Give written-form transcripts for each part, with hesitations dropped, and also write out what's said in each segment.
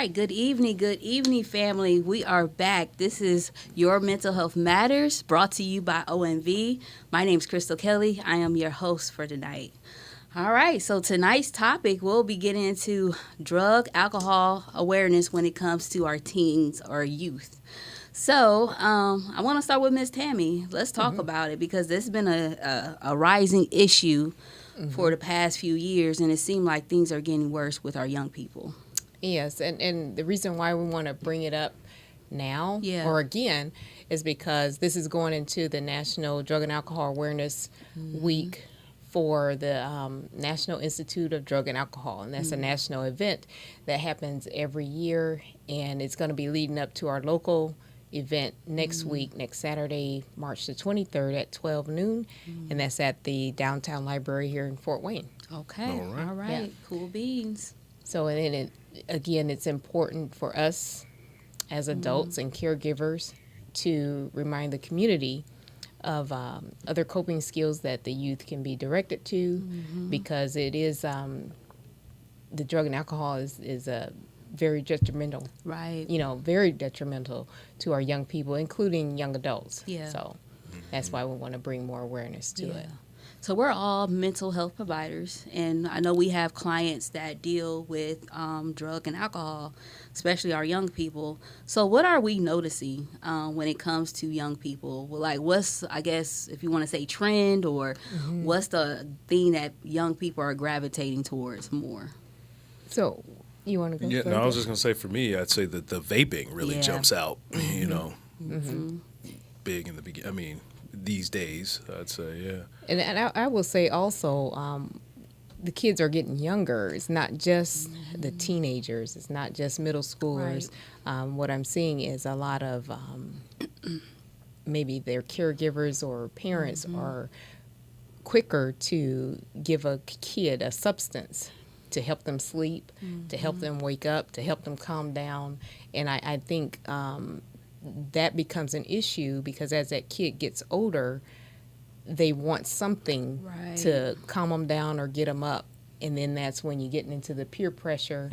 right, good evening, family. We are back. This is Your Mental Health Matters, brought to you by OMV. My name's Crystal Kelly. I am your host for tonight. All right, so tonight's topic, we'll be getting into drug, alcohol awareness when it comes to our teens or youth. So I want to start with Miss Tammy. Let's talk about it because this has been a rising issue for the past few years, and it seemed like things are getting worse with our young people. Yes, and the reason why we want to bring it up now or again is because this is going into the National Drug and Alcohol Awareness Week for the National Institute of Drug and Alcohol, and that's a national event that happens every year, and it's going to be leading up to our local event next week, next Saturday, March the 23rd at 12 noon, and that's at the downtown library here in Fort Wayne. Okay, all right. Yeah. Cool beans. So, and then again, it's important for us as adults and caregivers to remind the community of other coping skills that the youth can be directed to, because it is the drug and alcohol is a very detrimental, very detrimental to our young people, including young adults. Yeah. So that's why we want to bring more awareness to it. So we're all mental health providers, and I know we have clients that deal with drug and alcohol, especially our young people. So what are we noticing when it comes to young people? Well, like, what's, I guess, if you want to say trend, or what's the thing that young people are gravitating towards more? So you want to go first? I was just going to say, for me, I'd say that the vaping really jumps out, big in the beginning. I mean, these days, I'd say, And I will say also, the kids are getting younger. It's not just the teenagers. It's not just middle schoolers. Right. What I'm seeing is a lot of maybe their caregivers or parents are quicker to give a kid a substance to help them sleep, to help them wake up, to help them calm down. And I think that becomes an issue because as that kid gets older, they want something to calm them down or get them up. And then that's when you're getting into the peer pressure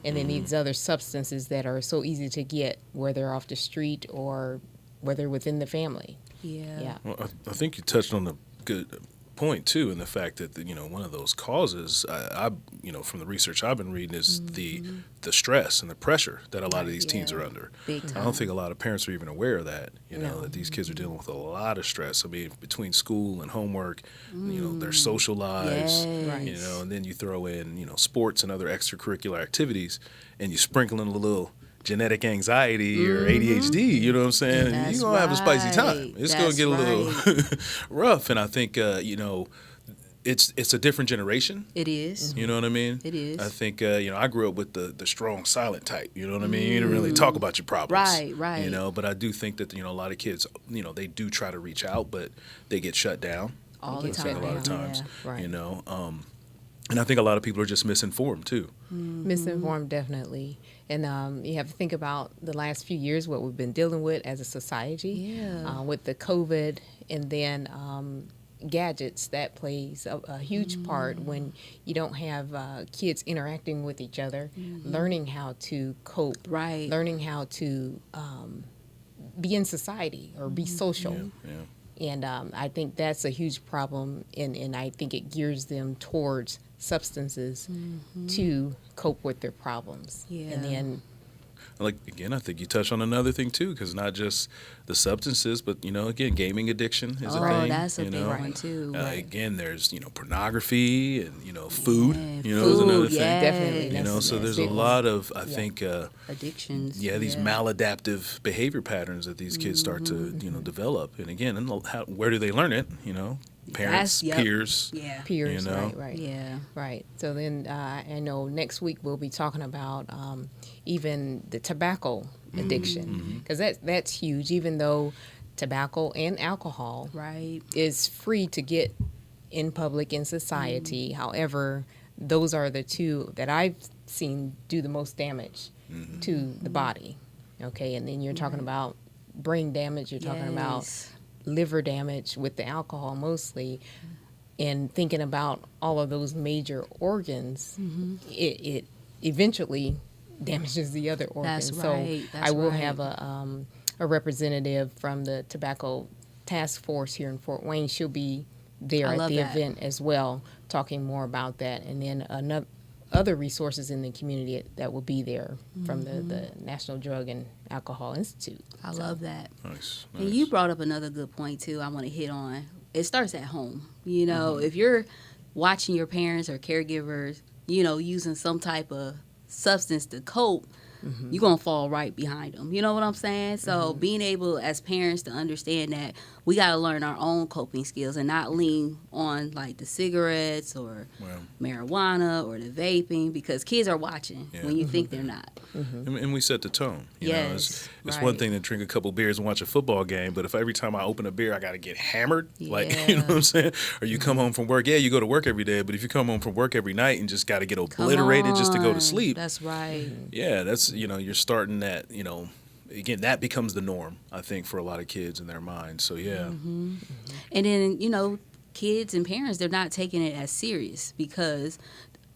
and then these other substances that are so easy to get, whether off the street or whether within the family. Yeah. Well, I think you touched on a good point too, in the fact that one of those causes, I from the research I've been reading, is the stress and the pressure that a lot of these teens are under. Big time. I don't think a lot of parents are even aware of that. That these kids are dealing with a lot of stress. I mean, between school and homework, their social lives, and then you throw in sports and other extracurricular activities, and you sprinkle in a little genetic anxiety or ADHD, you know what I'm saying? You're going to have a spicy time. It's going to get a little rough. And I think, it's a different generation. It is. You know what I mean? It is. I think, I grew up with the strong, silent type. You know what I mean? You didn't really talk about your problems. Right. But I do think that, a lot of kids, they do try to reach out, but they get shut down. All the time. A lot of times. Yeah. Right. And I think a lot of people are just misinformed, too. Misinformed, definitely. And you have to think about the last few years, what we've been dealing with as a society, with the COVID, and then gadgets. That plays a huge part when you don't have kids interacting with each other, learning how to cope, learning how to be in society or be social. And I think that's a huge problem, and I think it gears them towards substances to cope with their problems. And then, I think you touched on another thing too, because not just the substances, but again, gaming addiction is a thing. Oh, that's a big one too. Again, there's pornography and food. Food, is another thing. Definitely. So there's a lot of think addictions. These maladaptive behavior patterns that these kids start to develop. And again, where do they learn it? Parents, peers. Peers, right. Right. So then I know next week we'll be talking about even the tobacco addiction, because that's huge, even though tobacco and alcohol is free to get in public in society. However, those are the two that I've seen do the most damage to the body. Okay, and then you're talking about brain damage, you're talking about liver damage with the alcohol mostly, and thinking about all of those major organs, it eventually damages the other organs. That's So right. I will have a representative from the Tobacco Task Force here in Fort Wayne. She'll be there at the event as well, talking more about that. And then other resources in the community that will be there from the National Drug and Alcohol Institute. I love that. Nice. And you brought up another good point, too, I want to hit on. It starts at home. You know, if you're watching your parents or caregivers, you know, using some type of substance to cope, you're going to fall right behind them. You know what I'm saying? So being able as parents to understand that we got to learn our own coping skills and not lean on like the cigarettes or marijuana or the vaping, because kids are watching when you think they're not. And we set the tone. You know, it's one thing to drink a couple beers and watch a football game, but if every time I open a beer I got to get hammered, like, you know what I'm saying? Or you come home from work, you go to work every day, but if you come home from work every night and just got to get obliterated just to go to sleep. That's right. Yeah, that's, you know, you're starting that, you know, again, that becomes the norm, I think, for a lot of kids in their minds. So, yeah. And then, you know, kids and parents, they're not taking it as serious, because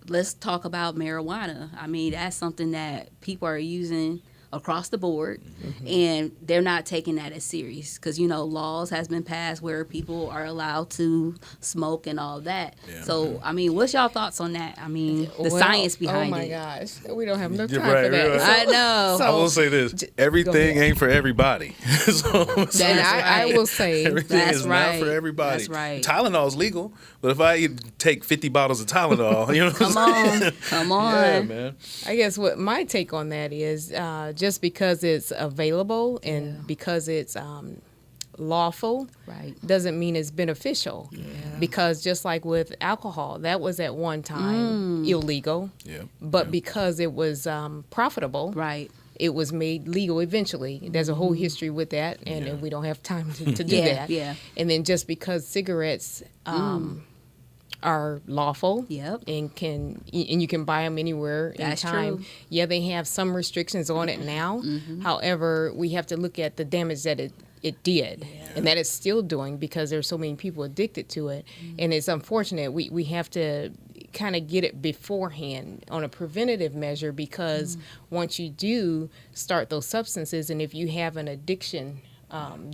let's talk about marijuana. I mean, that's something that people are using across the board, and they're not taking that as serious, because, you know, laws has been passed where people are allowed to smoke and all that. So, I mean, what's y'all thoughts on that? I mean, the science behind it. Oh, my gosh. We don't have enough time Right, for that. right. I know. So, I will say this. Everything ain't for everybody. And I will say, everything That's is right. not for everybody. That's right. Tylenol is legal, but if I take 50 bottles of Tylenol, you know what I'm saying? Come on. Yeah, man. I guess what my take on that is, just because it's available and because it's lawful, doesn't mean it's beneficial. Because just like with alcohol, that was at one time illegal, but because it was profitable, it was made legal eventually. There's a whole history with that, and we don't have time to do that. And then just because cigarettes are lawful and you can buy them anywhere, anytime. Yeah, they have some restrictions on it now. However, we have to look at the damage that it did and that it's still doing, because there's so many people addicted to it. And it's unfortunate. We have to kind of get it beforehand on a preventative measure, because once you do start those substances, and if you have an addiction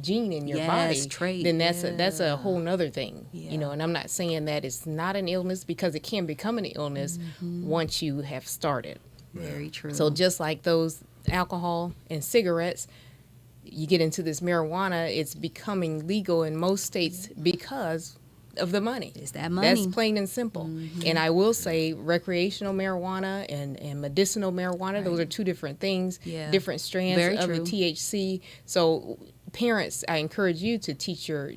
gene in your body, then that's a whole nother thing, you know. And I'm not saying that it's not an illness, because it can become an illness once you have started. Very true. So just like those alcohol and cigarettes, you get into this marijuana, it's becoming legal in most states because of the money. It's that money. That's plain and simple. And I will say recreational marijuana and medicinal marijuana, those are two different things, different strands of the THC. So parents, I encourage you to teach your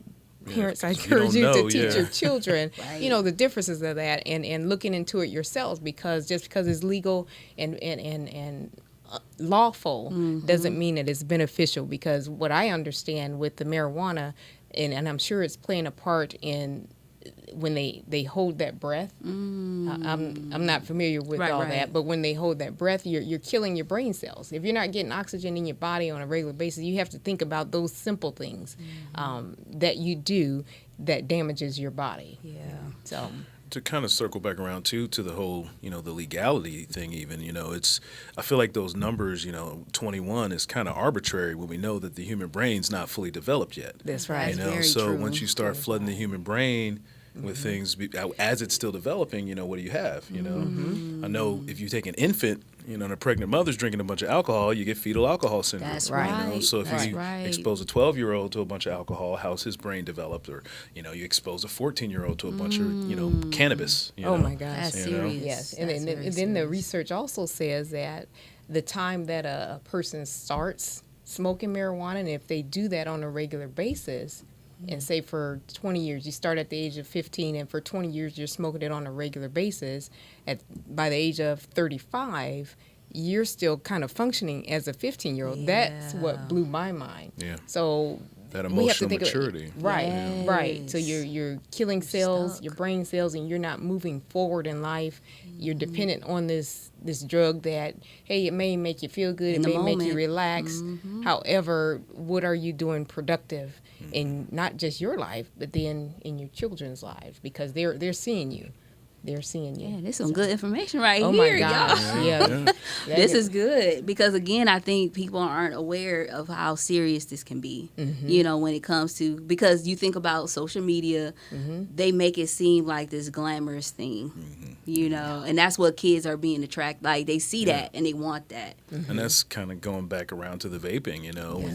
I encourage you to teach your children, you know, the differences of that, and looking into it yourselves, because just because it's legal and lawful doesn't mean that it's beneficial. Because what I understand with the marijuana, and I'm sure it's playing a part in when they hold that breath. I'm not familiar with all that, but when they hold that breath, you're killing your brain cells. If you're not getting oxygen in your body on a regular basis, you have to think about those simple things that you do that damages your body. So to kind of circle back around to the whole, you know, the legality thing, even, you know, I feel like those numbers, you know, 21 is kind of arbitrary when we know that the human brain's not fully developed yet. That's right. You know, so once you start flooding the human brain with things as it's still developing, you know, what do you have? You know, I know if you take an infant, you know, and a pregnant mother's drinking a bunch of alcohol, you get fetal alcohol syndrome. That's right. You know? So if you expose a 12-year-old to a bunch of alcohol, how's his brain developed? Or, you know, you expose a 14-year-old to a bunch of, you know, cannabis. You know? My gosh. That's serious. Yes. And then the research also says that the time that a person starts smoking marijuana, and if they do that on a regular basis, and say for 20 years, you start at the age of 15, and for 20 years you're smoking it on a regular basis, by the age of 35, you're still kind of functioning as a 15-year-old. That's what blew my mind. So that emotional maturity. Right. So you're killing cells, your brain cells, and you're not moving forward in life. You're dependent on this drug that, hey, it may make you feel good, it may make you relax. However, what are you doing productive in not just your life, but then in your children's lives? Because they're seeing you they're seeing you. Yeah, there's some good information right Oh here, my gosh, y'all. yeah. This is good because, again, I think people aren't aware of how serious this can be, you know, when it comes to, because you think about social media, they make it seem like this glamorous thing, you know, and that's what kids are being attracted, like they see that and they want that. And that's kind of going back around to the vaping, you know.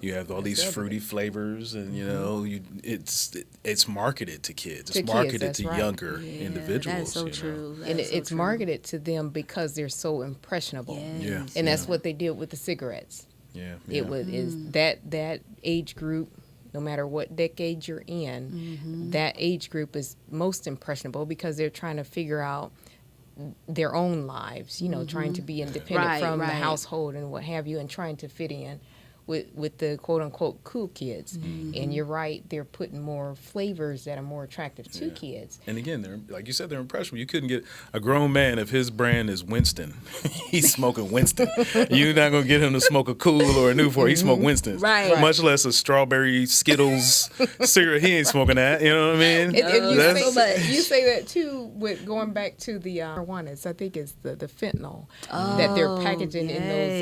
You have all these fruity flavors, and you know, it's marketed to kids. It's marketed to younger individuals. That's so true. And it's marketed to them because they're so impressionable. And that's what they did with the cigarettes. It was that age group. No matter what decade you're in, that age group is most impressionable because they're trying to figure out their own lives, you know, trying to be independent from the household and what have you, and trying to fit in with the quote-unquote cool kids. And you're right, they're putting more flavors that are more attractive to kids. And again, they're, like you said, they're impressionable. You couldn't get a grown man, if his brand is Winston, he's smoking Winston. You're not going to get him to smoke a Cool or a Newport. He smoked Winston. Right. Much less a strawberry Skittles cigarette. He ain't smoking that. You know what I mean? And you say that, too, with going back to the marijuana. I think it's the fentanyl that they're packaging in those